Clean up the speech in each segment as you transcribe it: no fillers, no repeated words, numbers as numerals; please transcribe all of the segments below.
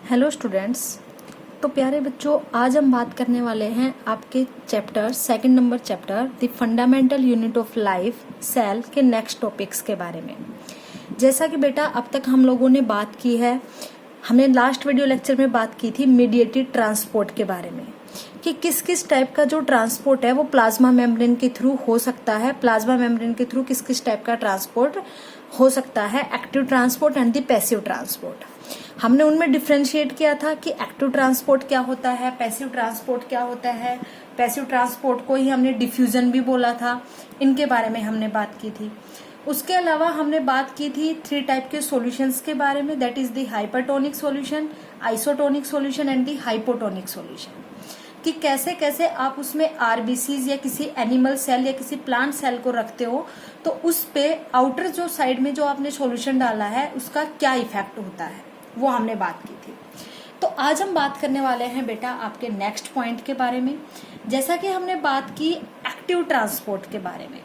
Hello students. तो प्यारे बच्चों, आज हम बात करने वाले हैं आपके chapter second number chapter the fundamental unit of life cell के नेक्स्ट टॉपिक्स के बारे में। जैसा कि बेटा अब तक हम लोगों ने बात की है, हमने लास्ट वीडियो लेक्चर में बात की थी मीडिएटेड ट्रांसपोर्ट के बारे में कि किस किस टाइप का जो ट्रांसपोर्ट है वो प्लाज्मा मेम्ब्रेन के थ्रू हो सकता है। प्लाज्मा मेम्ब्रेन के थ्रू किस किस टाइप का ट्रांसपोर्ट हो सकता है, active transport and the passive transport. हमने उनमें डिफरेंशिएट किया था कि एक्टिव ट्रांसपोर्ट क्या होता है, पैसिव ट्रांसपोर्ट क्या होता है। पैसिव ट्रांसपोर्ट को ही हमने डिफ्यूजन भी बोला था, इनके बारे में हमने बात की थी। उसके अलावा हमने बात की थी 3 टाइप के सॉल्यूशंस के बारे में, that is the hypertonic solution, isotonic solution and the hypotonic solution. कि कैसे कैसे आप उसमें आरबीसीज या किसी एनिमल सेल या किसी प्लांट सेल को रखते हो तो उस पे आउटर जो साइड में जो आपने सॉल्यूशन डाला है उसका क्या इफेक्ट होता है, वो हमने बात की थी। तो आज हम बात करने वाले हैं बेटा आपके नेक्स्ट पॉइंट के बारे में। जैसा कि हमने बात की एक्टिव ट्रांसपोर्ट के बारे में,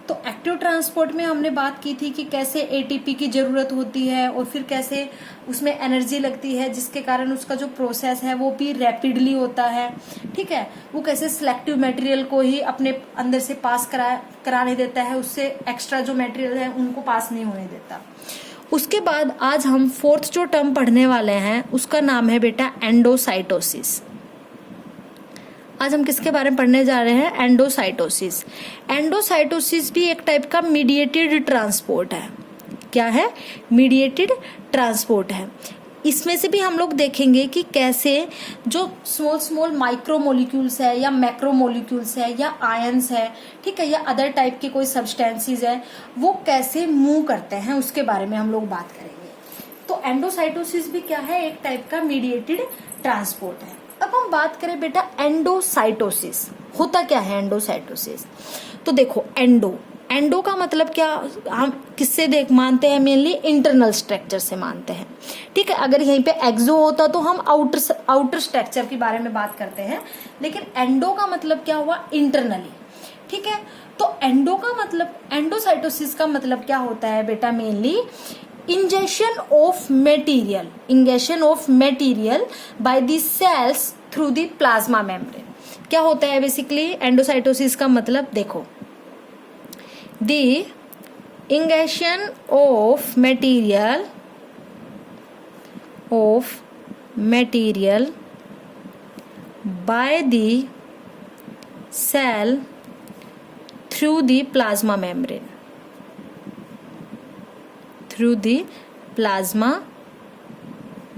तो एक्टिव ट्रांसपोर्ट में हमने बात की थी कि कैसे एटीपी की जरूरत होती है और फिर कैसे उसमें एनर्जी लगती है जिसके कारण उसका जो प्रोसेस है वो भी रैपिडली होता है। ठीक है, वो कैसे सिलेक्टिव मटेरियल को ही अपने अंदर से पास कराने देता है, उससे एक्स्ट्रा जो मटेरियल है उनको पास नहीं होने देता। उसके बाद आज हम 4th जो टर्म पढ़ने वाले हैं उसका नाम है बेटा एंडोसाइटोसिस। आज हम किसके बारे में पढ़ने जा रहे हैं? एंडोसाइटोसिस। एंडोसाइटोसिस भी एक टाइप का मीडिएटेड ट्रांसपोर्ट है। क्या है? मीडिएटेड ट्रांसपोर्ट है। इसमें से भी हम लोग देखेंगे कि कैसे जो स्मॉल स्मॉल माइक्रोमोलिक्यूल्स है या मैक्रोमोलिक्यूल्स है या आयंस है, ठीक है, या अदर टाइप के कोई सब्सटेंसेस है, वो कैसे मूव करते हैं उसके बारे में हम लोग बात करेंगे। तो एंडोसाइटोसिस भी क्या है? एक टाइप का मीडिएटेड ट्रांसपोर्ट है। अब हम बात करें बेटा एंडोसाइटोसिस होता क्या है। एंडोसाइटोसिस तो देखो, एंडो का मतलब क्या, हम किससे मानते हैं? मेनली इंटरनल स्ट्रक्चर से मानते हैं। ठीक है, अगर यहीं पे एक्सो होता तो हम आउटर स्ट्रक्चर के बारे में बात करते हैं, लेकिन एंडो का मतलब क्या हुआ? इंटरनली। ठीक है, तो एंडो का मतलब, एंडोसाइटोसिस का मतलब क्या होता है बेटा? Mainly ingestion of material by the cells through the plasma membrane। क्या होता है बेसिकली एंडोसाइटोसिस का मतलब? देखो, the ingestion of material by the cell through the plasma membrane, through the plasma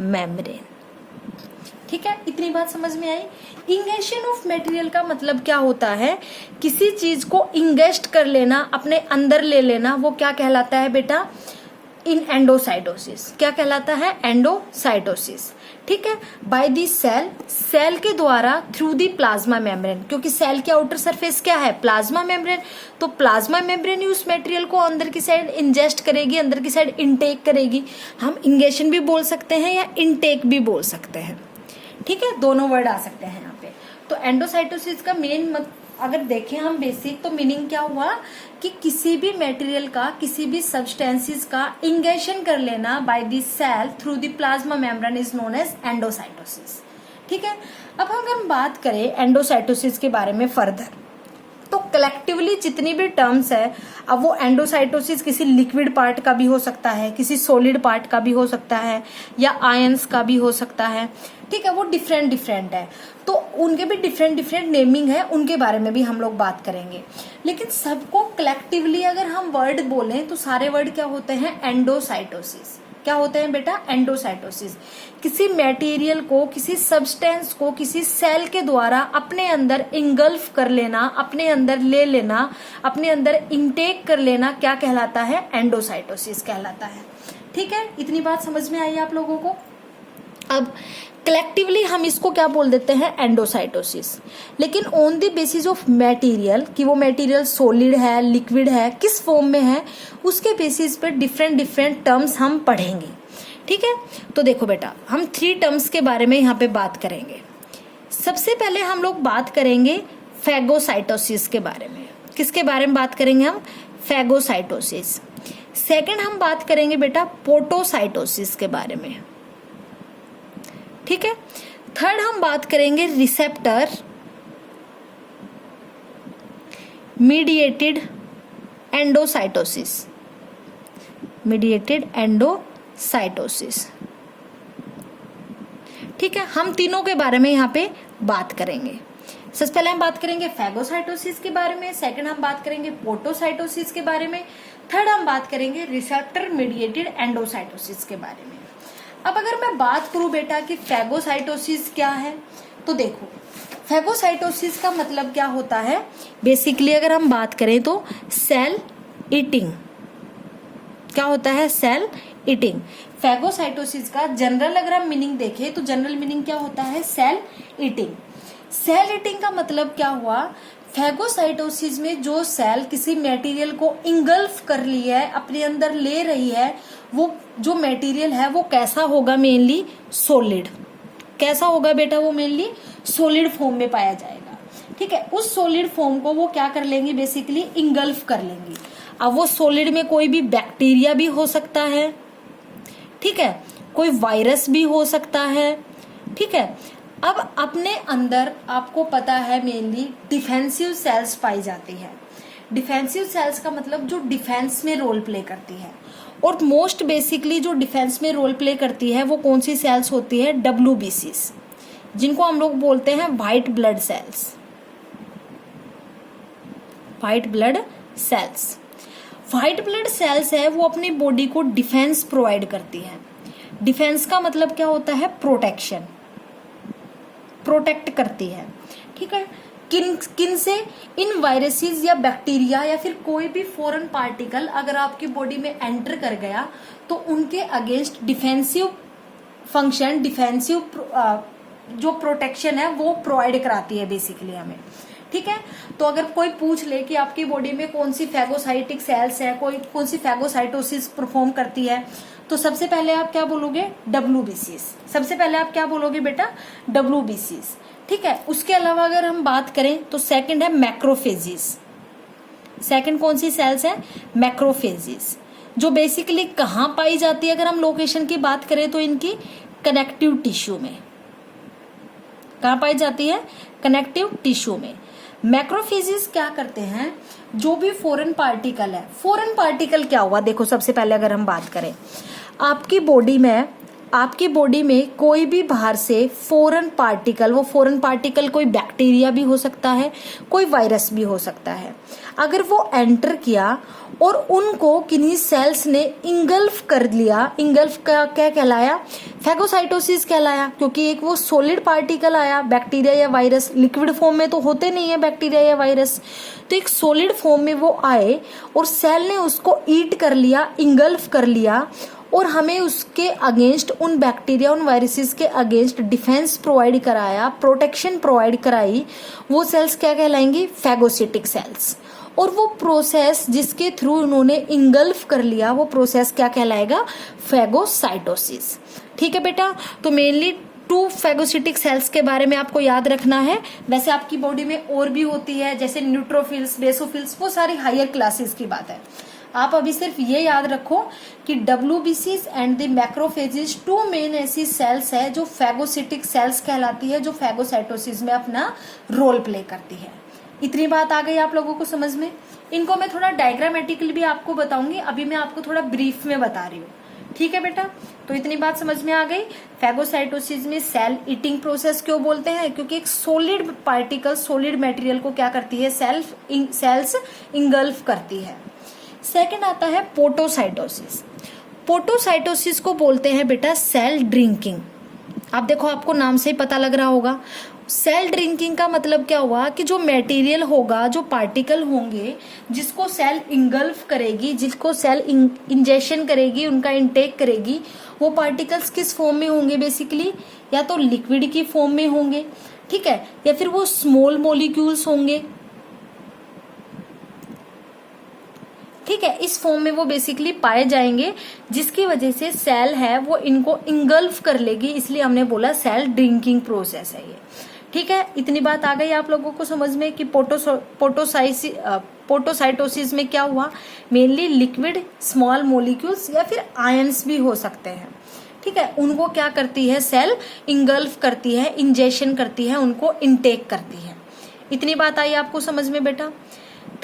membrane. ठीक है, इतनी बात समझ में आई। इंगेशन ऑफ मटेरियल का मतलब क्या होता है? किसी चीज को इंगेस्ट कर लेना, अपने अंदर ले लेना, वो क्या कहलाता है बेटा? इन एंडोसाइटोसिस। क्या कहलाता है? एंडोसाइटोसिस। ठीक है, बाय दी सेल के द्वारा थ्रू दी प्लाज्मा मेम्ब्रेन, क्योंकि सेल के आउटर सरफेस क्या है? Plasma membrane. तो प्लाज्मा मेम्ब्रेन ही उस मटेरियल को अंदर की साइड इंजेस्ट करेगी, अंदर की साइड इनटेक करेगी। हम इंगेशन भी बोल सकते हैं या इनटेक भी बोल सकते हैं। ठीक है, दोनों वर्ड आ सकते हैं यहाँ पे। तो एंडोसाइटोसिस का मेन अगर देखें हम बेसिक, तो मीनिंग क्या हुआ कि किसी भी मटेरियल का, किसी भी सब्सटेंसेस का इंगेशन कर लेना by the cell through the plasma membrane is known as endocytosis. ठीक है, अब अगर हम बात करें एंडोसाइटोसिस के बारे में फर्दर, तो कलेक्टिवली जितनी भी टर्म्स है, अब वो एंडोसाइटोसिस किसी लिक्विड पार्ट का भी हो सकता है, किसी सॉलिड पार्ट का भी हो सकता है, या आयंस का भी हो सकता है। ठीक है, वो डिफरेंट है, तो उनके भी डिफरेंट नेमिंग है, उनके बारे में भी हम लोग बात करेंगे। लेकिन सबको कलेक्टिवली अगर हम वर्ड बोलें तो सारे वर्ड क्या होते हैं? एंडोसाइटोसिस। क्या होते हैं बेटा? एंडोसाइटोसिस। किसी मटेरियल को, किसी सब्सटेंस को किसी सेल के द्वारा अपने अंदर इंगल्फ कर लेना, अपने अंदर ले लेना, अपने अंदर इनटेक कर लेना, क्या कहलाता है? एंडोसाइटोसिस कहलाता है। ठीक है, इतनी बात समझ में आई आप लोगों को? अब कलेक्टिवली हम इसको क्या बोल देते हैं? एंडोसाइटोसिस। लेकिन on the basis of material, कि वो मटेरियल सॉलिड है, लिक्विड है, किस फॉर्म में है, उसके बेसिस पे डिफरेंट टर्म्स हम पढ़ेंगे। ठीक है, तो देखो बेटा, हम 3 टर्म्स के बारे में यहाँ पे बात करेंगे। सबसे पहले हम लोग बात करेंगे फैगोसाइटोसिस के बारे में। किसके बारे में बात करेंगे हम? फैगोसाइटोसिस। सेकंड हम बात करेंगे बेटा पोटोसाइटोसिस के बारे में। ठीक है। थर्ड हम बात करेंगे receptor mediated endocytosis. Mediated endocytosis, ठीक है। हम तीनों के बारे में यहाँ पे बात करेंगे। सबसे पहले हम बात करेंगे फैगोसाइटोसिस के बारे में, सेकंड हम बात करेंगे पोटोसाइटोसिस के बारे में, थर्ड हम बात करेंगे रिसेप्टर मीडिएटेड एंडोसाइटोसिस के बारे में। अब अगर मैं बात करूं बेटा कि फैगोसाइटोसिस क्या है, तो देखो फैगोसाइटोसिस का मतलब क्या होता है। बेसिकली अगर हम बात करें तो सेल ईटिंग, क्या होता है, सेल ईटिंग। फैगोसाइटोसिस का जनरल अगर हम मीनिंग देखें तो जनरल मीनिंग क्या होता है, सेल ईटिंग। सेल ईटिंग का मतलब क्या हुआ, फैगोसाइटोसिस में जो सेल किसी मटेरियल को इंगल्फ कर ली है, अपने अंदर ले रही है, वो जो मटेरियल है वो कैसा होगा, मेनली सॉलिड। कैसा होगा बेटा, वो मेनली सॉलिड फॉर्म में पाया जाएगा, ठीक है। उस सॉलिड फॉर्म को वो क्या कर लेंगे, बेसिकली इंगल्फ कर लेंगे। अब वो सॉलिड में कोई भी बैक्टीरिया भी हो सकता है, ठीक है, कोई वायरस भी हो सकता है, ठीक है। अब अपने अंदर आपको पता है मेनली डिफेंसिव सेल्स पाई जाती है। डिफेंसिव सेल्स का मतलब जो डिफेंस में रोल प्ले करती है, और मोस्ट बेसिकली जो डिफेंस में रोल प्ले करती है वो कौन सी सेल्स होती है, WBCs, जिनको हम लोग बोलते हैं white blood cells. White blood cells, white blood cells है वो अपनी बॉडी को डिफेंस प्रोवाइड करती है। डिफेंस का मतलब क्या होता है, प्रोटेक्शन, प्रोटेक्ट करती है, ठीक है। किन से, इन वायरसेस या बैक्टीरिया या फिर कोई भी फॉरेन पार्टिकल अगर आपकी बॉडी में एंटर कर गया तो उनके अगेंस्ट डिफेंसिव फंक्शन, डिफेंसिव जो प्रोटेक्शन है वो प्रोवाइड कराती है बेसिकली हमें, ठीक है। तो अगर कोई पूछ ले कि आपकी बॉडी में कौन सी फैगोसाइटिक सेल्स है, कौन सी फैगोसाइटोसिस परफॉर्म करती है, तो सबसे पहले आप क्या बोलोगे, WBCs। सबसे पहले आप क्या बोलोगे बेटा, WBCs, ठीक है। उसके अलावा अगर हम बात करें तो सेकंड है मैक्रोफेजेस। सेकंड कौन सी सेल्स है, मैक्रोफेजेस, जो बेसिकली कहाँ पाई जाती है, अगर हम लोकेशन की बात करें तो इनकी कनेक्टिव टिश्यू में। कहाँ पाई जाती है, कनेक्टिव टिश्यू में। मैक्रोफेजेस क्या करते हैं, जो भी फॉरेन पार्टिकल है, फॉरेन पार्टिकल क्या हुआ, देखो सबसे पहले अगर हम बात करें आपकी बॉडी में कोई भी बाहर से फॉरेन पार्टिकल, वो फॉरेन पार्टिकल कोई बैक्टीरिया भी हो सकता है, कोई वायरस भी हो सकता है, अगर वो एंटर किया और उनको किन्हीं सेल्स ने इंगल्फ कर लिया, इंगल्फ का क्या कहलाया, फैगोसाइटोसिस कहलाया, क्योंकि एक वो सॉलिड पार्टिकल आया, बैक्टीरिया या वायरस लिक्विड फॉर्म में तो होते नहीं है बैक्टीरिया या वायरस, तो एक सॉलिड फॉर्म में वो आए और सेल ने उसको ईट कर लिया, इंगल्फ कर लिया, और हमें उसके अगेंस्ट, उन बैक्टीरिया उन वायरसेस के अगेंस्ट डिफेंस प्रोवाइड कराया, प्रोटेक्शन प्रोवाइड कराई, वो सेल्स क्या कहलाएंगी, फैगोसिटिक सेल्स। और वो प्रोसेस जिसके थ्रू उन्होंने इंगल्फ कर लिया, वो प्रोसेस क्या कहलाएगा, फैगोसाइटोसिस, ठीक है बेटा। तो मेनली 2 फैगोसिटिक सेल्स के बारे में आपको याद रखना है। वैसे आपकी बॉडी में और भी होती है, जैसे न्यूट्रोफिल्स, बेसोफिल्स, वो सारी हायर क्लासेस की बात है। आप अभी सिर्फ ये याद रखो कि WBCs and the macrophages 2 main ऐसी सेल्स है जो फैगोसिटिक सेल्स कहलाती है, जो फैगोसाइटोसिस में अपना रोल प्ले करती है। इतनी बात आ गई आप लोगों को समझ में। इनको मैं थोड़ा डायग्रामेटिकली भी आपको बताऊंगी, अभी मैं आपको थोड़ा ब्रीफ में बता रही हूँ, ठीक है बेटा। तो इतनी बात समझ में आ गई। फैगोसाइटोसिस में सेल ईटिंग प्रोसेस क्यों बोलते हैं, क्योंकि एक सॉलिड पार्टिकल, सॉलिड मटेरियल को क्या करती है, सेल्स इंगल्फ करती है। सेकंड आता है पोटोसाइटोसिस। पोटोसाइटोसिस को बोलते हैं बेटा सेल ड्रिंकिंग। आप देखो, आपको नाम से ही पता लग रहा होगा। सेल ड्रिंकिंग का मतलब क्या हुआ कि जो मटेरियल होगा, जो पार्टिकल होंगे जिसको सेल इंगल्फ करेगी, जिसको सेल इंजेक्शन करेगी, उनका इंटेक करेगी, वो पार्टिकल्स किस फॉर्म में होंगे, बेसिकली या तो लिक्विड की फॉर्म में होंगे, ठीक है, या फिर वो स्मॉल मॉलिक्यूल्स होंगे, ठीक है। इस फॉर्म में वो बेसिकली पाए जाएंगे, जिसकी वजह से सेल है वो इनको इंगल्फ कर लेगी, इसलिए हमने बोला सेल ड्रिंकिंग प्रोसेस है ये, ठीक है। इतनी बात आ गई आप लोगों को समझ में कि पोटोसाइटोसिस में क्या हुआ, मेनली लिक्विड, स्मॉल मॉलिक्यूल्स या फिर आयंस भी हो सकते हैं, ठीक ठीक है, उनको क्या करती है सेल इंगल्फ करती है, इंजेक्शन करती है, उनको इनटेक करती है। इतनी बात आई आपको समझ में बेटा।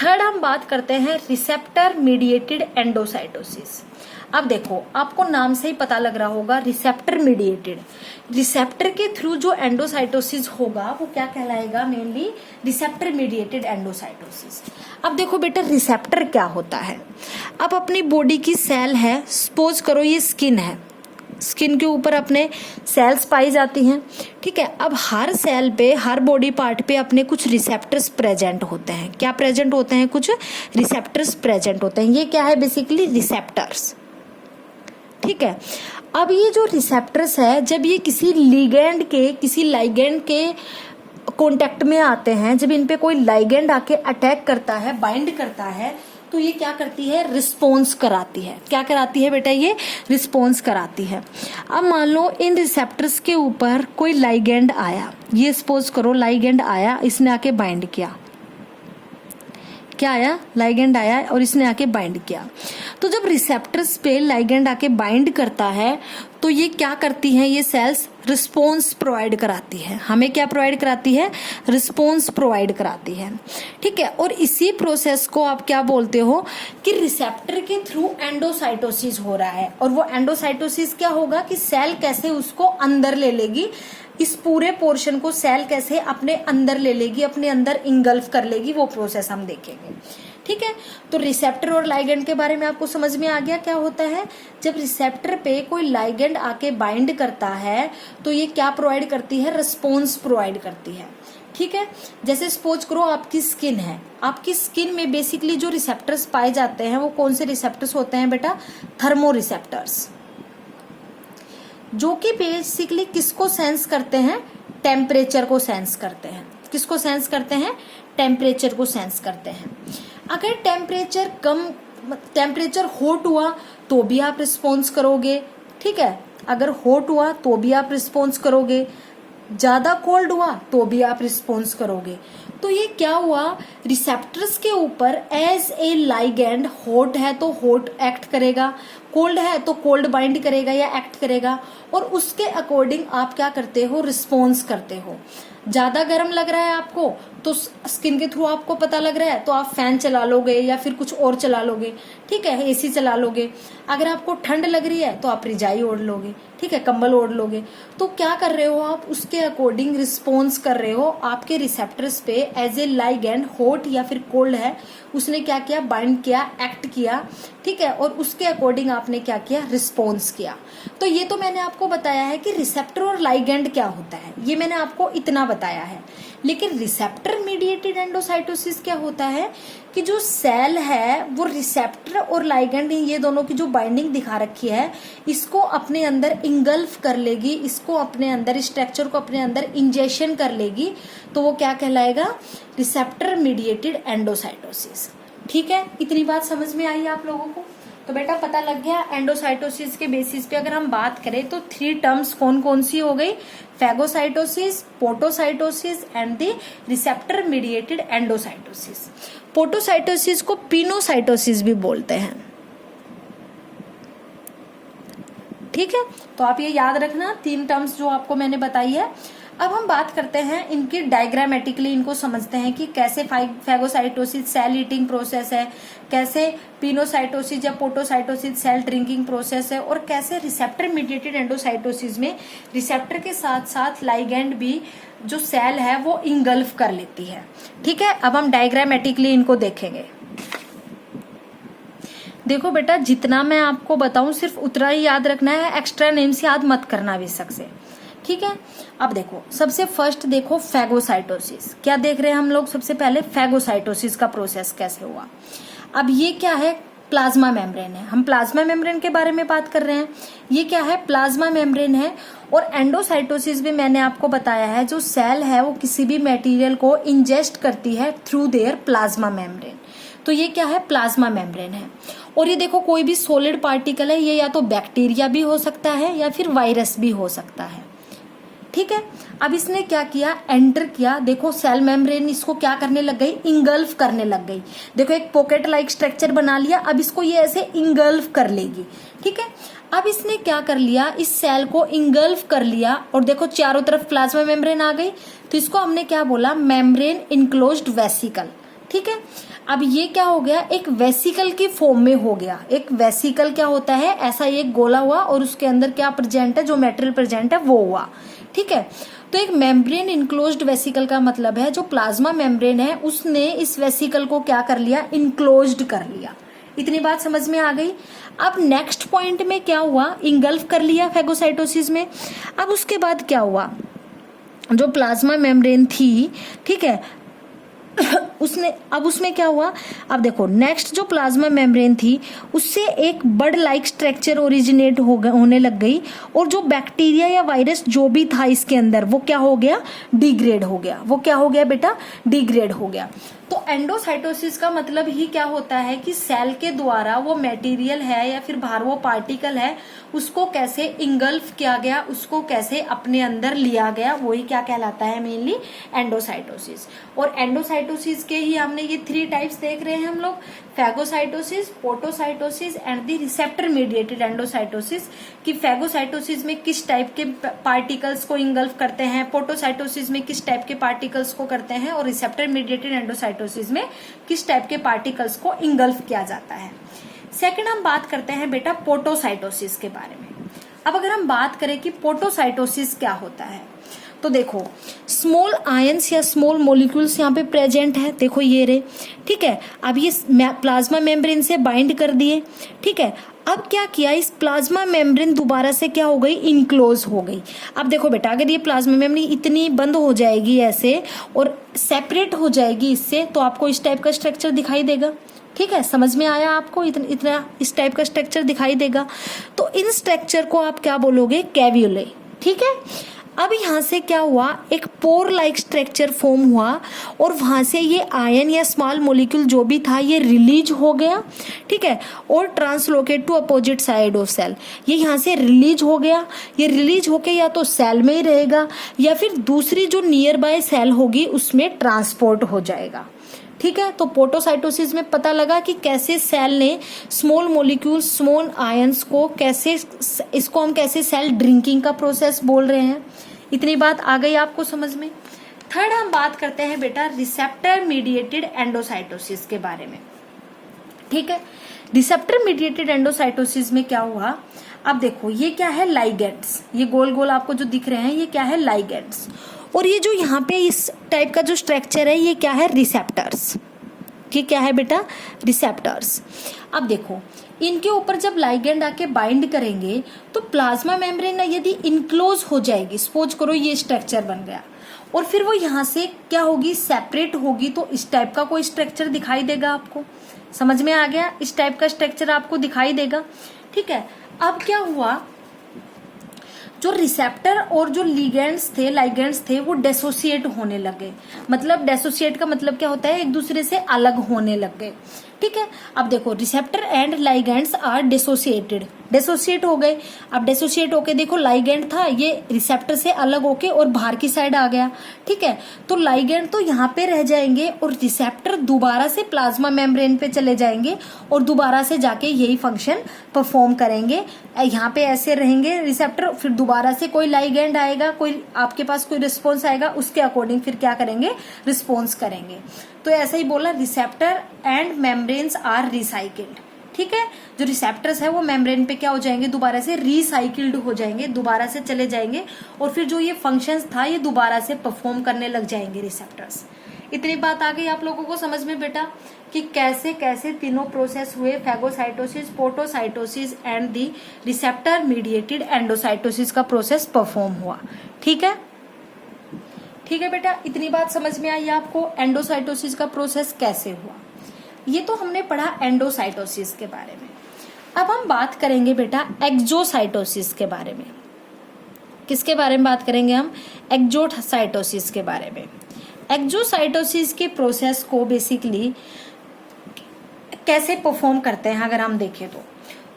थर्ड हम बात करते हैं रिसेप्टर मीडिएटेड एंडोसाइटोसिस। अब देखो आपको नाम से ही पता लग रहा होगा रिसेप्टर मीडिएटेड, रिसेप्टर के थ्रू जो एंडोसाइटोसिस होगा वो क्या कहलाएगा, मेनली रिसेप्टर मीडिएटेड एंडोसाइटोसिस। अब देखो बेटा रिसेप्टर क्या होता है। अब अपनी बॉडी की सेल है, सपोज करो ये स्किन है, स्किन के ऊपर अपने सेल्स पाई जाती हैं, ठीक है। अब हर सेल पे, हर बॉडी पार्ट पे अपने कुछ रिसेप्टर्स प्रेजेंट होते हैं। क्या प्रेजेंट होते हैं, कुछ रिसेप्टर्स प्रेजेंट होते हैं। ये क्या है, बेसिकली रिसेप्टर्स, ठीक है। अब ये जो रिसेप्टर्स है, जब ये किसी लिगेंड के, किसी लाइगेंड के कांटेक्ट में आते हैं, जब इन पे कोई लाइगेंड आके अटैक करता है, बाइंड करता है, तो ये क्या करती है, रिस्पॉन्स कराती है। क्या कराती है बेटा, ये रिस्पॉन्स कराती है। अब मान लो इन रिसेप्टर्स के ऊपर कोई लाइगेंड आया, ये सपोज करो लाइगेंड आया, इसने आके बाइंड किया, क्या आया, लाइगेंड आया और इसने आके बाइंड किया। तो जब रिसेप्टर्स पे लाइगेंड आके बाइंड करता है तो ये क्या करती हैं, ये सेल्स रिस्पॉन्स प्रोवाइड कराती है। हमें क्या प्रोवाइड कराती है, रिस्पॉन्स प्रोवाइड कराती है, ठीक है। और इसी प्रोसेस को आप क्या बोलते हो कि रिसेप्टर के थ्रू एंडोसाइटोसिस हो रहा है। और वो एंडोसाइटोसिस क्या होगा कि सेल कैसे उसको अंदर ले लेगी, इस पूरे पोर्शन को सेल कैसे अपने अंदर ले लेगी, अपने अंदर इंगल्फ कर लेगी, वो प्रोसेस हम देखेंगे, ठीक है। तो रिसेप्टर और लाइगेंड के बारे में आपको समझ में आ गया क्या होता है। जब रिसेप्टर पे कोई लाइगेंड आके बाइंड करता है तो ये क्या प्रोवाइड करती है, रिस्पॉन्स प्रोवाइड करती है, ठीक है। जैसे सपोज करो आपकी स्किन है, आपकी स्किन में बेसिकली जो रिसेप्टर्स पाए जाते हैं वो कौन से रिसेप्टर्स होते हैं बेटा, थर्मो रिसेप्टर्स, जो कि बेसिकली किसको सेंस करते हैं, टेम्परेचर को सेंस करते हैं। किसको सेंस करते हैं, टेम्परेचर को सेंस करते हैं। अगर टेम्परेचर कम, टेम्परेचर हॉट हुआ तो भी आप रिस्पॉन्स करोगे, ठीक है। अगर हॉट हुआ तो भी आप रिस्पॉन्स करोगे, ज्यादा कोल्ड हुआ तो भी आप रिस्पॉन्स करोगे। तो ये क्या हुआ, रिसेप्टर्स के ऊपर एज ए लाइगेंड, हॉट है तो हॉट एक्ट करेगा, कोल्ड है तो कोल्ड बाइंड करेगा या एक्ट करेगा, और उसके अकॉर्डिंग आप क्या करते हो, रिस्पॉन्स करते हो। ज्यादा गर्म लग रहा है आपको तो स्किन के थ्रू आपको पता लग रहा है तो आप फैन चला लोगे या फिर कुछ और चला लोगे, ठीक है, एसी चला लोगे। अगर आपको ठंड लग रही है तो आप रजाई ओढ़ लोगे, ठीक है, कंबल ओढ़ लोगे। तो क्या कर रहे हो आप, उसके अकॉर्डिंग रिस्पॉन्स कर रहे हो। आपके रिसेप्टर्स पे एज ए लाइगेंड हॉट या फिर कोल्ड है, उसने क्या किया, बाइंड किया, एक्ट किया, ठीक है, और उसके अकॉर्डिंग आपने क्या किया, रिस्पॉन्स किया। तो ये तो मैंने आपको बताया है कि रिसेप्टर और लाइगेंड क्या होता है, ये मैंने आपको इतना बताया है। लेकिन रिसेप्टर मीडिएटेड एंडोसाइटोसिस क्या होता है कि जो सेल है वो रिसेप्टर और लाइगेंड, ये दोनों की जो बाइंडिंग दिखा रखी है, इसको अपने अंदर इंगल्फ कर लेगी, इसको अपने अंदर, स्ट्रक्चर को अपने अंदर इंजेक्शन कर लेगी, तो वो क्या कहलाएगा, रिसेप्टर मीडिएटेड एंडोसाइटोसिस, ठीक है। इतनी बात समझ में आई आप लोगों को। तो बेटा पता लग गया एंडोसाइटोसिस के बेसिस पे अगर हम बात करें तो 3 टर्म्स कौन कौन सी हो गई, phagocytosis, potocytosis and the receptor mediated endocytosis. Potocytosis को पिनोसाइटोसिस भी बोलते हैं, ठीक है। तो आप ये याद रखना 3 टर्म्स जो आपको मैंने बताई है। अब हम बात करते हैं इनकी डायग्रामेटिकली, इनको समझते हैं कि कैसे फैगोसाइटोसिस सेल ईटिंग प्रोसेस है, कैसे पिनोसाइटोसिस या पोटोसाइटोसिस सेल ड्रिंकिंग प्रोसेस है, और कैसे रिसेप्टर मीडिएटेड एंडोसाइटोसिस में रिसेप्टर के साथ साथ लाइगेंड भी जो सेल है वो इंगल्फ कर लेती है, ठीक है। अब हम डायग्रामेटिकली इनको देखेंगे। देखो बेटा जितना मैं आपको बताऊं सिर्फ उतना ही याद रखना है, एक्स्ट्रा नेम्स याद मत करना बेशक से, ठीक है। अब देखो सबसे फर्स्ट देखो फैगोसाइटोसिस, क्या देख रहे हैं हम लोग, सबसे पहले फैगोसाइटोसिस का प्रोसेस कैसे हुआ। अब ये क्या है, प्लाज्मा मेम्ब्रेन है, हम प्लाज्मा मेम्ब्रेन के बारे में बात कर रहे हैं। ये क्या है, प्लाज्मा मेम्ब्रेन है। और एंडोसाइटोसिस भी मैंने आपको बताया है, जो सेल है वो किसी भी मटेरियल को इंजेस्ट करती है थ्रू देयर प्लाज्मा मेम्ब्रेन। तो ये क्या है, प्लाज्मा मेम्ब्रेन है। और ये देखो कोई भी सॉलिड पार्टिकल है, ये या तो बैक्टीरिया भी हो सकता है या फिर वायरस भी हो सकता है, ठीक है। अब इसने क्या किया, एंटर किया, देखो सेल मेम्ब्रेन इसको क्या करने लग गई, इंगल्फ करने लग गई। देखो एक पॉकेट लाइक स्ट्रक्चर बना लिया, अब इसको ये ऐसे इंगल्फ कर लेगी, ठीक है। अब इसने क्या कर लिया, इस सेल को इंगल्फ कर लिया और देखो चारों तरफ प्लाज्मा मेम्ब्रेन आ गई, तो इसको हमने क्या बोला, मेम्ब्रेन इनक्लोज्ड वेसिकल। ठीक है, अब ये क्या हो गया, एक वेसिकल की फॉर्म में हो गया। एक वेसिकल क्या होता है, ऐसा एक गोला हुआ और उसके अंदर क्या प्रेजेंट है, जो मटेरियल प्रेजेंट है वो हुआ। ठीक है, तो एक मेम्ब्रेन इनक्लोज्ड वेसिकल का मतलब है जो प्लाज्मा मेम्ब्रेन है उसने इस वेसिकल को क्या कर लिया, इनक्लोज्ड कर लिया। इतनी बात समझ में आ गई। अब नेक्स्ट पॉइंट में क्या हुआ, इंगल्फ कर लिया फैगोसाइटोसिस में। अब उसके बाद क्या हुआ, जो प्लाज्मा मेम्ब्रेन थी, ठीक है, उसमें क्या हुआ, अब देखो नेक्स्ट जो प्लाज्मा मेम्ब्रेन थी उससे एक बर्ड लाइक स्ट्रक्चर ओरिजिनेट होने लग गई और जो बैक्टीरिया या वायरस जो भी था इसके अंदर वो क्या हो गया, डिग्रेड हो गया। वो क्या हो गया बेटा, डिग्रेड हो गया। तो एंडोसाइटोसिस का मतलब ही क्या होता है कि सेल के द्वारा वो मटेरियल है या फिर बाहर वो पार्टिकल है उसको कैसे इंगल्फ किया गया, उसको कैसे अपने अंदर लिया गया, वही क्या कहलाता है, मेनली एंडोसाइटोसिस। और एंडोसाइटोसिस के ही हमने ये 3 टाइप्स देख रहे हैं हम लोग, phagocytosis, potocytosis and the receptor mediated endocytosis. कि फैगोसाइटोसिस में किस टाइप के पार्टिकल्स को इंगल्फ करते हैं, पोटोसाइटोसिस में किस टाइप के पार्टिकल्स को करते हैं, और रिसेप्टर मीडिएटेड एंडोसाइटोसिस में किस टाइप के पार्टिकल्स को इंगल्फ किया जाता है। सेकंड हम बात करते हैं बेटा पोटोसाइटोसिस के बारे में। अब अगर हम बात करें कि पोटोसाइटोसिस क्या होता है, तो देखो स्मॉल आयंस या स्मॉल मॉलिक्यूल्स यहाँ पे प्रेजेंट है, देखो ये रे। ठीक है, अब ये प्लाज्मा मेम्ब्रेन से बाइंड कर दिए। ठीक है, अब क्या किया, इस प्लाज्मा मेम्ब्रेन दोबारा से क्या हो गई, इनक्लोज हो गई। अब देखो बेटा, अगर ये प्लाज्मा मेम्ब्रेन इतनी बंद हो जाएगी ऐसे और सेपरेट हो जाएगी इससे, तो आपको इस टाइप का स्ट्रक्चर दिखाई देगा। ठीक है, समझ में आया आपको, इतना इस टाइप का स्ट्रक्चर दिखाई देगा। तो इन स्ट्रक्चर को आप क्या बोलोगे, कैव्यूले। ठीक है, अब यहाँ से क्या हुआ, एक पोर लाइक स्ट्रक्चर फॉर्म हुआ और वहां से ये आयन या स्मॉल मॉलिक्यूल जो भी था ये रिलीज हो गया। ठीक है, और translocate to opposite side of cell, ये यहाँ से रिलीज हो गया। ये रिलीज होके या तो सेल में ही रहेगा या फिर दूसरी जो नियर बाय सेल होगी उसमें ट्रांसपोर्ट हो जाएगा। ठीक है, तो पोटोसाइटोसिस में पता लगा कि कैसे सेल ने स्मॉल मॉलिक्यूल, स्मॉल आयंस को कैसे, इसको हम कैसे सेल ड्रिंकिंग का प्रोसेस बोल रहे हैं। इतनी बात आ गई आपको समझ में। थर्ड हम बात करते हैं बेटा रिसेप्टर मीडिएटेड एंडोसाइटोसिस के बारे में। ठीक है, रिसेप्टर मीडिएटेड एंडोसाइटोसिस में क्या हुआ, अब देखो ये क्या है, लाइगेंड्स। ये गोल गोल आपको जो दिख रहे हैं ये क्या है, लाइगेंड्स। और ये जो यहाँ पे इस टाइप का जो स्ट्रक्चर है ये क्या है, रिसेप्टर्स। ये क्या है बेटा, रिसेप्टर्स। अब देखो इनके ऊपर जब लाइगेंड आके बाइंड करेंगे तो प्लाज्मा मेम्ब्रेन यदि इनक्लोज हो जाएगी, सपोज करो ये स्ट्रक्चर बन गया और फिर वो यहाँ से क्या होगी, सेपरेट होगी, तो इस टाइप का कोई स्ट्रक्चर दिखाई देगा आपको। समझ में आ गया, इस टाइप का स्ट्रक्चर आपको दिखाई देगा। ठीक है, अब क्या हुआ, जो रिसेप्टर और जो लाइगेंड्स थे वो डेसोसिएट होने लगे। मतलब डेसोसिएट का मतलब क्या होता है, एक दूसरे से अलग होने लग गए। ठीक है, अब देखो रिसेप्टर एंड लाइगेंड्स आर डेसोसिएट हो गए। अब डेसोसिएट होके देखो लाइगेंड था ये रिसेप्टर से अलग होके और बाहर की साइड आ गया। ठीक है, तो लाइगेंड तो यहाँ पे रह जाएंगे और रिसेप्टर दोबारा से प्लाज्मा मेम्ब्रेन पे चले जाएंगे और दोबारा से जाके यही फंक्शन परफॉर्म करेंगे। यहाँ पे ऐसे रहेंगे रिसेप्टर, फिर दोबारा से कोई लाइगेंड आएगा, कोई आपके पास कोई रिस्पॉन्स आएगा, उसके अकॉर्डिंग फिर क्या करेंगे, रिस्पॉन्स करेंगे। तो ऐसा ही बोला, receptor and membranes are recycled. ठीक है, जो रिसेप्टर्स है वो मेम्ब्रेन पे क्या हो जाएंगे, दोबारा से रिसाइकिल्ड हो जाएंगे, दोबारा से चले जाएंगे और फिर जो ये फंक्शंस था ये दोबारा से परफॉर्म करने लग जाएंगे रिसेप्टर्स। इतनी बात आ गई आप लोगों को समझ में बेटा कि कैसे कैसे तीनों प्रोसेस हुए, phagocytosis, potocytosis and the receptor mediated endocytosis का प्रोसेस परफॉर्म हुआ। ठीक है, ठीक है बेटा, इतनी बात समझ में आई आपको एंडोसाइटोसिस का प्रोसेस कैसे हुआ। ये तो हमने पढ़ा एंडोसाइटोसिस के बारे में। अब हम बात करेंगे बेटा एक्सोसाइटोसिस के बारे में। किसके बारे में बात करेंगे हम, एक्सोसाइटोसिस के बारे में। एक्सोसाइटोसिस के प्रोसेस को बेसिकली कैसे परफॉर्म करते हैं अगर हम देखें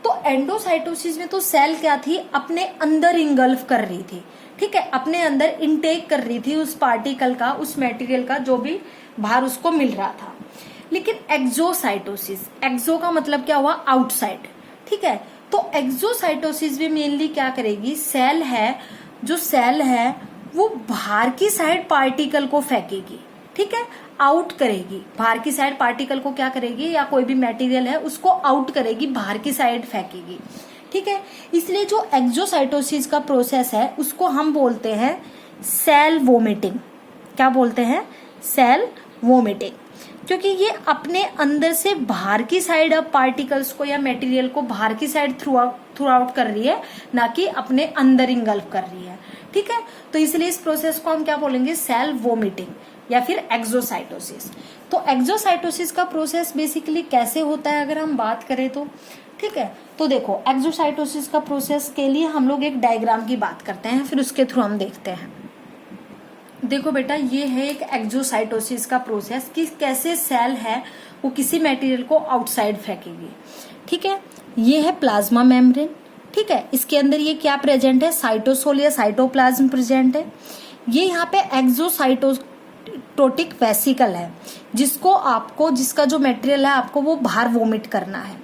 तो एंडोसाइटोसिस में तो सेल क्या थी, अपने अंदर इंगल्फ कर रही थी। ठीक है, अपने अंदर इनटेक कर रही थी उस पार्टिकल का, उस मटेरियल का जो भी बाहर उसको मिल रहा था। लेकिन एक्सोसाइटोसिस, एक्सो का मतलब क्या हुआ, आउटसाइड। ठीक है, तो एक्सोसाइटोसिस में मेनली क्या करेगी, सेल है, जो सेल है वो बाहर की साइड पार्टिकल को फेंकेगी, ठीक है, आउट करेगी, बाहर की साइड पार्टिकल को क्या करेगी, या कोई भी मटेरियल है उसको आउट करेगी, बाहर की साइड फेंकेगी, ठीक है। इसलिए जो एक्सोसाइटोसिस का प्रोसेस है उसको हम बोलते हैं सेल वोमिटिंग। क्या बोलते हैं, सेल वोमिटिंग, क्योंकि ये अपने अंदर से बाहर की साइड अब पार्टिकल्स को या मटेरियल को बाहर की साइड थ्रू आउट कर रही है, ना कि अपने अंदर इंगल्फ कर रही है, ठीक है। तो इसलिए इस प्रोसेस को हम क्या बोलेंगे, सेल वोमिटिंग या फिर एक्सोसाइटोसिस। तो एक्सोसाइटोसिस का प्रोसेस बेसिकली कैसे होता है अगर हम बात करें तो, ठीक है। तो देखो एक्सोसाइटोसिस का प्रोसेस के लिए हम लोग एक डायग्राम की बात करते हैं, फिर उसके थ्रू हम देखते हैं। देखो बेटा, ये है एक एक्सोसाइटोसिस का प्रोसेस कि कैसे सेल है वो किसी मटेरियल को आउटसाइड फेंकेगी, ठीक है। ये है प्लाज्मा मेम्ब्रेन, ठीक है। इसके अंदर ये क्या प्रेजेंट है, साइटोसोल या साइटोप्लाज्म प्रेजेंट है। ये यहाँ पे एक्सोसाइटोटिक वेसिकल है, जिसको आपको, जिसका जो मटेरियल है आपको वो बाहर वोमिट करना है,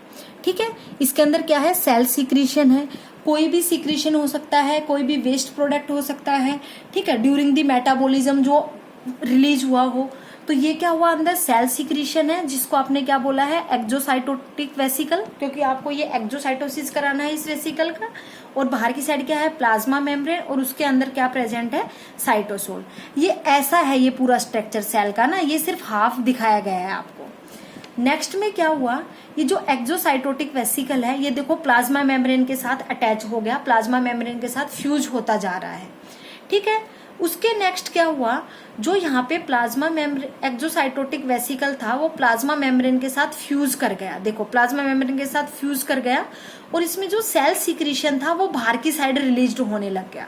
ठीक है। इसके अंदर क्या है, सेल सिक्रीशन है, कोई भी सिक्रीशन हो सकता है, कोई भी वेस्ट प्रोडक्ट हो सकता है, ठीक है, ड्यूरिंग द मेटाबॉलिज्म जो रिलीज हुआ हो। तो ये क्या हुआ, अंदर सेल सिक्रीशन है, जिसको आपने क्या बोला है, एक्सोसाइटोटिक वेसिकल, क्योंकि आपको ये एक्सोसाइटोसिस कराना है इस वेसिकल का। और बाहर की साइड क्या है, प्लाज्मा मेम्ब्रेन, और उसके अंदर क्या प्रेजेंट है, साइटोसोल। ये ऐसा है ये पूरा स्ट्रक्चर सेल का ना, ये सिर्फ हाफ दिखाया गया है आपको। नेक्स्ट में क्या हुआ, ये जो एक्सोसाइटोटिक वेसिकल है ये देखो प्लाज्मा मेम्ब्रेन के साथ अटैच हो गया, प्लाज्मा मेम्ब्रेन के साथ फ्यूज होता जा रहा है, ठीक है। उसके नेक्स्ट क्या हुआ, जो यहाँ पे प्लाज्मा मेम्ब्रेन एक्सोसाइटोटिक वेसिकल था वो प्लाज्मा मेम्ब्रेन के साथ फ्यूज कर गया। देखो प्लाज्मा मेम्ब्रेन के साथ फ्यूज कर गया, और इसमें जो सेल सिक्रीशन था वो बाहर की साइड रिलीज्ड होने लग गया,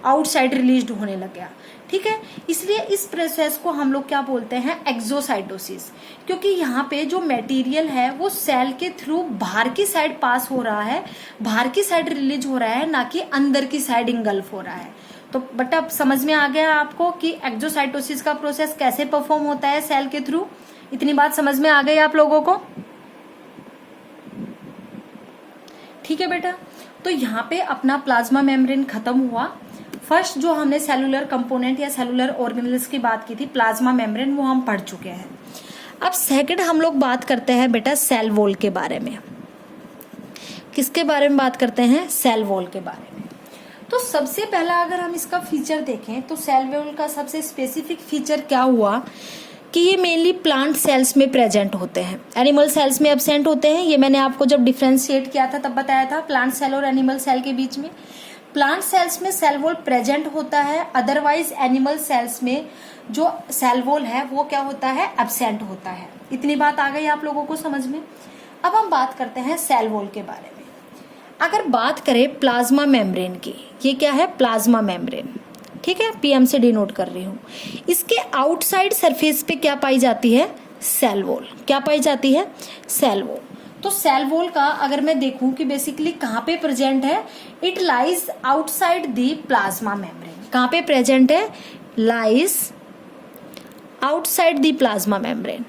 आउटसाइड रिलीज्ड होने लग गया, ठीक है। इसलिए इस प्रोसेस को हम लोग क्या बोलते हैं, एक्सोसाइटोसिस, क्योंकि यहाँ पे जो मटेरियल है वो सेल के थ्रू बाहर की साइड पास हो रहा है, बाहर की साइड रिलीज हो रहा है, ना कि अंदर की साइड इंगल्फ हो रहा है। तो बट अब समझ में आ गया आपको कि एक्सोसाइटोसिस का प्रोसेस कैसे परफॉर्म होता है सेल के थ्रू। इतनी बात समझ में आ गई आप लोगों को, ठीक है बेटा। तो यहाँ पे अपना प्लाज्मा मेम्ब्रेन खत्म हुआ। फर्स्ट जो हमने सेलुलर कंपोनेंट या सेलुलर ऑर्गेनेल्स की बात की थी, प्लाज्मा मेम्ब्रेन, वो हम पढ़ चुके हैं। अब सेकंड हम लोग बात करते हैं बेटा सेल वॉल के बारे में। किसके बारे में बात करते हैं, सेल वॉल के बारे में। तो सबसे पहला अगर हम इसका फीचर देखें तो सेल वॉल का सबसे स्पेसिफिक फीचर क्या हुआ कि ये मेनली प्लांट सेल्स में प्रेजेंट होते हैं, एनिमल सेल्स में एब्सेंट होते हैं। ये मैंने आपको जब डिफ्रेंशिएट किया था तब बताया था प्लांट सेल और एनिमल सेल के बीच में। प्लांट सेल्स में सेल वॉल प्रेजेंट होता है, अदरवाइज एनिमल सेल्स में जो सेल वॉल है वो क्या होता है, एब्सेंट होता है। इतनी बात आ गई आप लोगों को समझ में। अब हम बात करते हैं सेल वॉल के बारे में। अगर बात करें प्लाज्मा मेम्ब्रेन की, ये क्या है, प्लाज्मा मेम्ब्रेन, ठीक है, पीएम से डिनोट कर रही हूँ। इसके आउटसाइड सरफेस पे क्या पाई जाती है, सेल वॉल। क्या पाई जाती है, सेल वॉल। तो सेल वॉल का अगर मैं देखूं कि बेसिकली कहाँ पे प्रेजेंट है, it lies outside the plasma membrane. कहाँ पे प्रेजेंट है, lies outside the plasma membrane,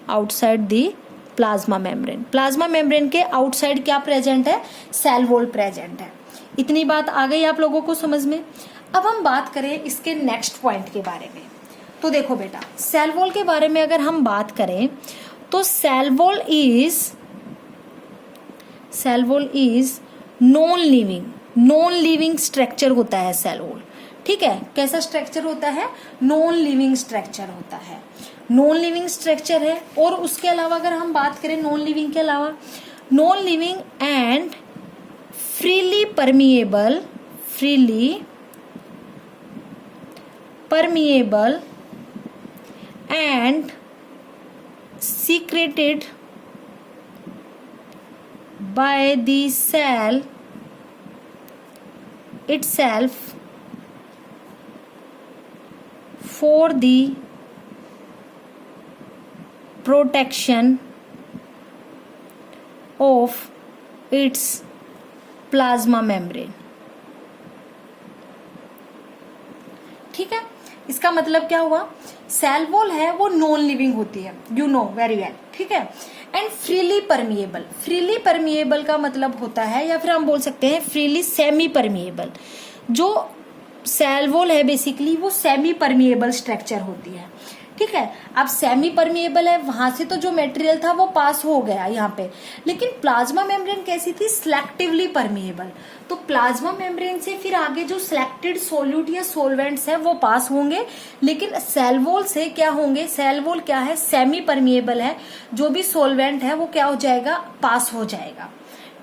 outside the plasma membrane. Plasma membrane के आउटसाइड क्या प्रेजेंट है, सेल वॉल प्रेजेंट है। इतनी बात आ गई आप लोगों को समझ में। अब हम बात करें इसके नेक्स्ट पॉइंट के बारे में। तो देखो बेटा, सेल वॉल के बारे में अगर हम बात करें तो cell wall is non living structure होता है सेल वॉल, ठीक है। कैसा स्ट्रक्चर होता है, नॉन लिविंग स्ट्रक्चर होता है, नॉन लिविंग स्ट्रक्चर है। और उसके अलावा अगर हम बात करें नॉन लिविंग के अलावा, non living and freely permeable and secreted by the cell itself for the protection of its plasma membrane, ठीक है। इसका मतलब क्या हुआ, सेल वॉल है वो नॉन लिविंग होती है, यू नो वेरी वेल, ठीक है। And freely permeable. Freely permeable का मतलब होता है, या फिर हम बोल सकते हैं फ्रीली सेमी परमिएबल। जो सेल वॉल है बेसिकली वो सेमी परमिएबल स्ट्रक्चर होती है, ठीक है। अब सेमी परमिएबल है, वहां से तो जो मटेरियल था वो पास हो गया यहाँ पे, लेकिन प्लाज्मा मेम्ब्रेन कैसी थी, सिलेक्टिवली परमिएबल। तो प्लाज्मा मेम्ब्रेन से फिर आगे जो सिलेक्टेड सोल्यूट या सोलवेंट्स है वो पास होंगे, लेकिन सेल वॉल से क्या होंगे, सेल वॉल क्या है, सेमी परमिएबल है, जो भी सोलवेंट है वो क्या हो जाएगा, पास हो जाएगा,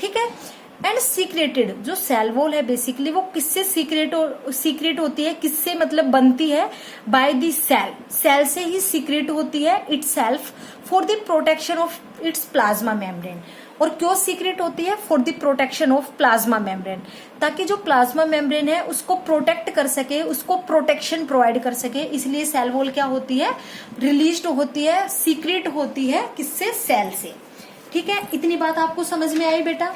ठीक है। एंड सीक्रेटेड, जो सेल वॉल है बेसिकली वो किससे सीक्रेट होती है, किससे मतलब बनती है, बाय द सेल, सेल से ही सीक्रेट होती है itself for the protection of its plasma membrane. और क्यों सीक्रेट होती है, for the protection of plasma membrane, ताकि जो प्लाज्मा मेम्ब्रेन है उसको प्रोटेक्ट कर सके, उसको प्रोटेक्शन प्रोवाइड कर सके, इसलिए सेल वॉल क्या होती है, रिलीज्ड होती है, सीक्रेट होती है, किससे, सेल से, ठीक है। इतनी बात आपको समझ में आई बेटा।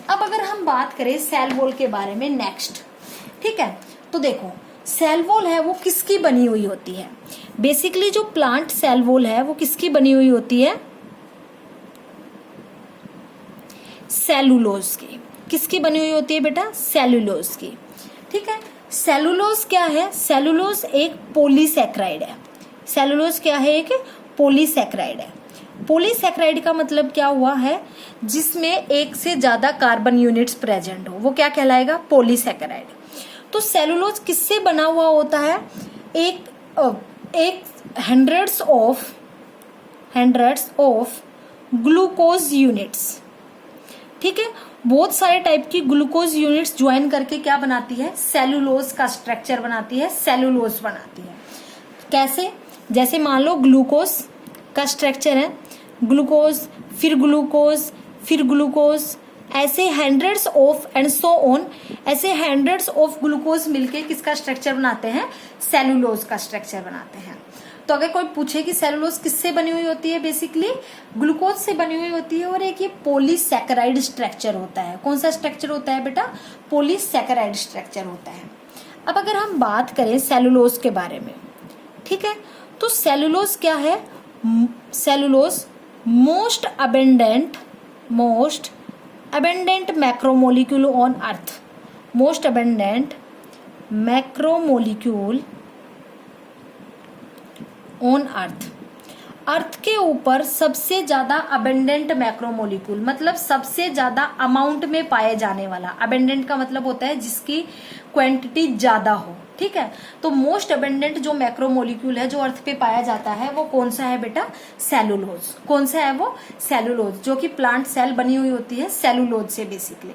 अब अगर हम बात करें सेल वॉल के बारे में नेक्स्ट, ठीक है, तो देखो सेल वॉल है वो किसकी बनी हुई होती है, बेसिकली जो प्लांट सेल वॉल है वो किसकी बनी हुई होती है, सेलुलोज की। किसकी बनी हुई होती है बेटा, सेलुलोज की, ठीक है। सेलुलोज क्या है, सेलुलोज एक पॉलीसैकेराइड है। सेलुलोज क्या है, एक पॉलीसैकेराइड है। पॉलीसैकेराइड का मतलब क्या हुआ है, जिसमें एक से ज्यादा कार्बन यूनिट्स प्रेजेंट हो, वो क्या कहलाएगा, पॉलीसैकेराइड। तो सेलुलोज किससे बना हुआ होता है, एक हंड्रेड्स ऑफ ग्लूकोज यूनिट्स, ठीक है। बहुत सारे टाइप की ग्लूकोज यूनिट्स ज्वाइन करके क्या बनाती है, सेलुलोज का स्ट्रक्चर बनाती है, सेलुलोज बनाती है। कैसे, जैसे मान लो ग्लूकोज का स्ट्रक्चर है, ग्लूकोज फिर ग्लूकोज फिर ग्लूकोज, ऐसे hundreds of and so on, ऐसे हंड्रेड्स ऑफ ग्लूकोज मिलके किसका स्ट्रक्चर बनाते हैं, सेलुलोज का स्ट्रक्चर बनाते हैं। तो अगर कोई पूछे कि सेलुलोज किससे बनी हुई होती है, बेसिकली ग्लूकोज से बनी हुई होती है, और एक ये पॉलीसैकेराइड स्ट्रक्चर होता है। कौन सा स्ट्रक्चर होता है बेटा, पॉलीसैकेराइड स्ट्रक्चर होता है। अब अगर हम बात करें सेलुलोज के बारे में, ठीक है, तो सेलुलोज क्या है, cellulose most abundant macromolecule on earth, most abundant macromolecule on earth, अर्थ के ऊपर सबसे ज्यादा अबेंडेंट मैक्रोमोलिक्यूल, मतलब सबसे ज्यादा अमाउंट में पाए जाने वाला। अबेंडेंट का मतलब होता है जिसकी क्वांटिटी ज्यादा हो, ठीक है। तो मोस्ट अबेंडेंट जो मैक्रोमोलिक्यूल है जो अर्थ पे पाया जाता है वो कौन सा है बेटा, सेलुलोज। कौन सा है वो, सेलुलोज, जो कि प्लांट सेल बनी हुई होती है सेलुलोज से बेसिकली।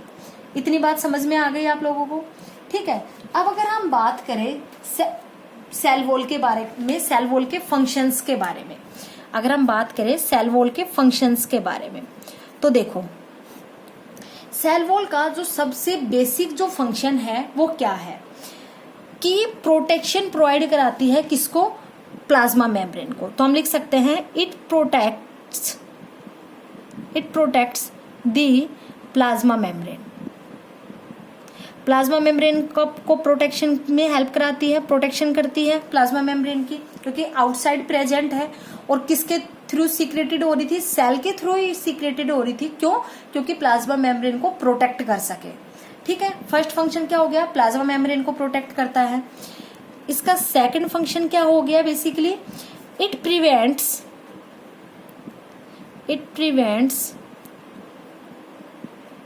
इतनी बात समझ में आ गई आप लोगों को, ठीक है। अब अगर हम बात करें सेल वॉल के बारे में, सेल वॉल के फंक्शंस के बारे में, अगर हम बात करें सेल वॉल के फंक्शंस के बारे में, तो देखो सेल वॉल का जो सबसे बेसिक जो फंक्शन है वो क्या है, कि प्रोटेक्शन प्रोवाइड कराती है किसको, प्लाज्मा मेम्ब्रेन को। तो हम लिख सकते हैं it protects the plasma membrane. Plasma membrane को प्रोटेक्शन में हेल्प कराती है, प्रोटेक्शन करती है प्लाज्मा मेम्ब्रेन की, क्योंकि आउटसाइड प्रेजेंट है। और किसके थ्रू सीक्रेटेड हो रही थी, सेल के थ्रू ही सीक्रेटेड हो रही थी। क्यों, क्योंकि प्लाज्मा मेम्ब्रेन को प्रोटेक्ट कर सके, ठीक है। फर्स्ट फंक्शन क्या हो गया, प्लाज्मा मेम्ब्रेन को प्रोटेक्ट करता है। इसका सेकंड फंक्शन क्या हो गया, basically it prevents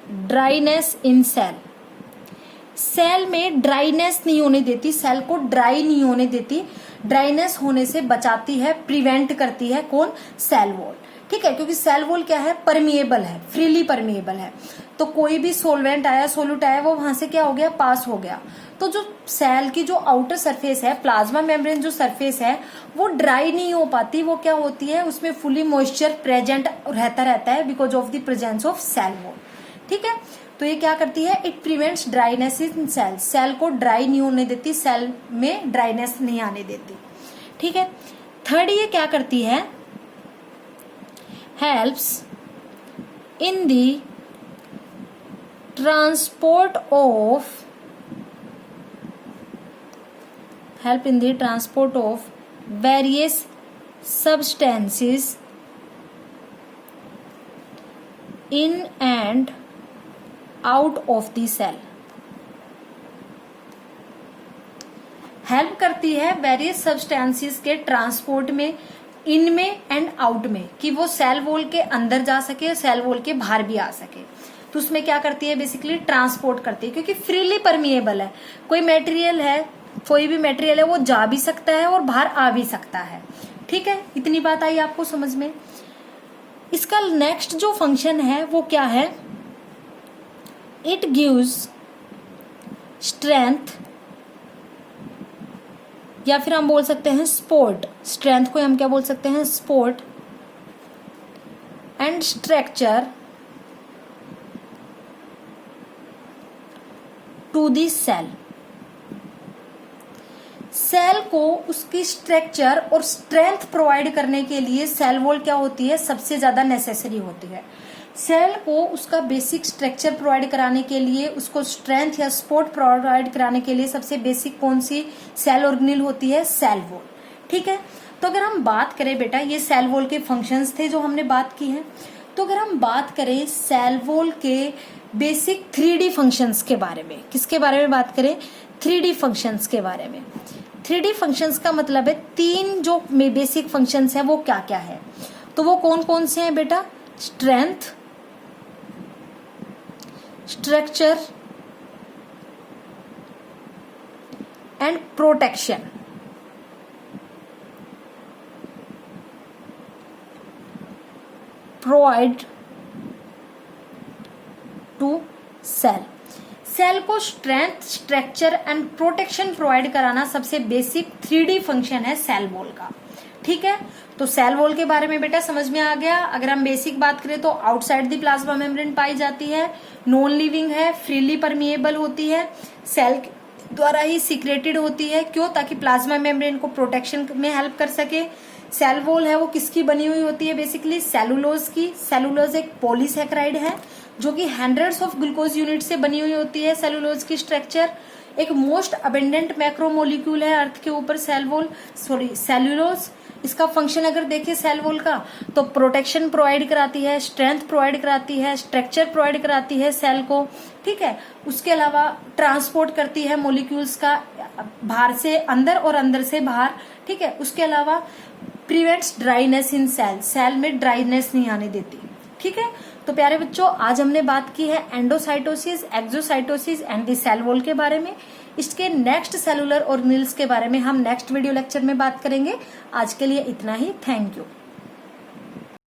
dryness in cell. Cell में ड्राइनेस नहीं होने देती, सेल को ड्राई नहीं होने देती, ड्राइनेस होने से बचाती है, प्रिवेंट करती है, कौन, सेल वॉल, ठीक है। क्योंकि सेल वॉल क्या है, परमिएबल है, फ्रीली परमिएबल है। तो कोई भी सोलवेंट आया, सोल्यूट आया, वो वहां से क्या हो गया, पास हो गया। तो जो सेल की जो आउटर सरफेस है, प्लाज्मा मेम्ब्रेन जो सरफेस है, वो ड्राई नहीं हो पाती, वो क्या होती है, उसमें फुली मॉइस्चर प्रेजेंट रहता है because of the presence of cell wall, ठीक है। तो ये क्या करती है, it prevents dryness in cell, cell को ड्राई नहीं होने देती, सेल में ड्राइनेस नहीं आने देती, ठीक है। थर्ड ये क्या करती है, helps in the transport of various substances in and out of the cell. Help करती है वेरियस सब्सटेंसेस के ट्रांसपोर्ट में, इन में एंड आउट में, कि वो सेल वॉल के अंदर जा सके, सेल वॉल के बाहर भी आ सके। तो उसमें क्या करती है, बेसिकली ट्रांसपोर्ट करती है, क्योंकि फ्रीली परमिएबल है। कोई मटेरियल है, कोई भी मटेरियल है, वो जा भी सकता है और बाहर आ भी सकता है। ठीक है, इतनी बात आई आपको समझ में। इसका नेक्स्ट जो फंक्शन है वो क्या है, इट गिव्स स्ट्रेंथ, या फिर हम बोल सकते हैं सपोर्ट। स्ट्रेंथ को हम क्या बोल सकते हैं, support and structure to the cell. Cell को उसकी स्ट्रक्चर और स्ट्रेंथ प्रोवाइड करने के लिए सेल वॉल क्या होती है, सबसे ज्यादा नेसेसरी होती है। सेल को उसका बेसिक स्ट्रक्चर प्रोवाइड कराने के लिए, उसको स्ट्रेंथ या सपोर्ट प्रोवाइड कराने के लिए सबसे बेसिक कौन सी सेल ऑर्गेनेल होती है, सेल वॉल। ठीक है, तो अगर हम बात करें बेटा, ये सेल वॉल के फंक्शंस थे जो हमने बात की हैं। तो अगर हम बात करें सेल वॉल के बेसिक 3D फंक्शंस के बारे में, किसके बारे में बात करें, 3D फंक्शंस के बारे में। 3D फंक्शंस का मतलब है 3 जो बेसिक फंक्शंस है वो क्या क्या है। तो वो कौन कौन से हैं बेटा, strength, structure and protection. Provide to cell. Cell को strength, structure and protection provide कराना सबसे बेसिक 3D फंक्शन है सेल वॉल का। ठीक है, तो सेल वॉल के बारे में बेटा समझ में आ गया। अगर हम बेसिक बात करें तो आउटसाइड द प्लाज्मा मेम्ब्रेन पाई जाती है, नॉन लिविंग है, फ्रीली परमिएबल होती है, सेल द्वारा ही सीक्रेटेड होती है। क्यों, ताकि प्लाज्मा मेम्ब्रेन को प्रोटेक्शन में हेल्प कर सके। सेल वॉल है वो किसकी बनी हुई होती है, बेसिकली सेलुलोज की। सेलुलोज एक पॉलीसैकेराइड है जो कि हंड्रेड्स ऑफ ग्लूकोज यूनिट से बनी हुई होती है। सेलुलोज की स्ट्रक्चर एक मोस्ट अबेंडेंट मैक्रोमोलिक्यूल है अर्थ के ऊपर, सेलुलोज। इसका फंक्शन अगर देखें सेल वॉल का, तो प्रोटेक्शन प्रोवाइड कराती है, स्ट्रेंथ प्रोवाइड कराती है, स्ट्रक्चर प्रोवाइड कराती है सेल को। ठीक है, उसके अलावा ट्रांसपोर्ट करती है मॉलिक्यूल्स का बाहर से अंदर और अंदर से बाहर। ठीक है, उसके अलावा prevents dryness in cell, cell में ड्राइनेस नहीं आने देती। ठीक है, तो प्यारे बच्चों आज हमने बात की है endocytosis, exocytosis and the cell wall के बारे में। इसके नेक्स्ट सेलुलर ऑर्गेनेल्स के बारे में हम नेक्स्ट वीडियो लेक्चर में बात करेंगे। आज के लिए इतना ही, थैंक यू।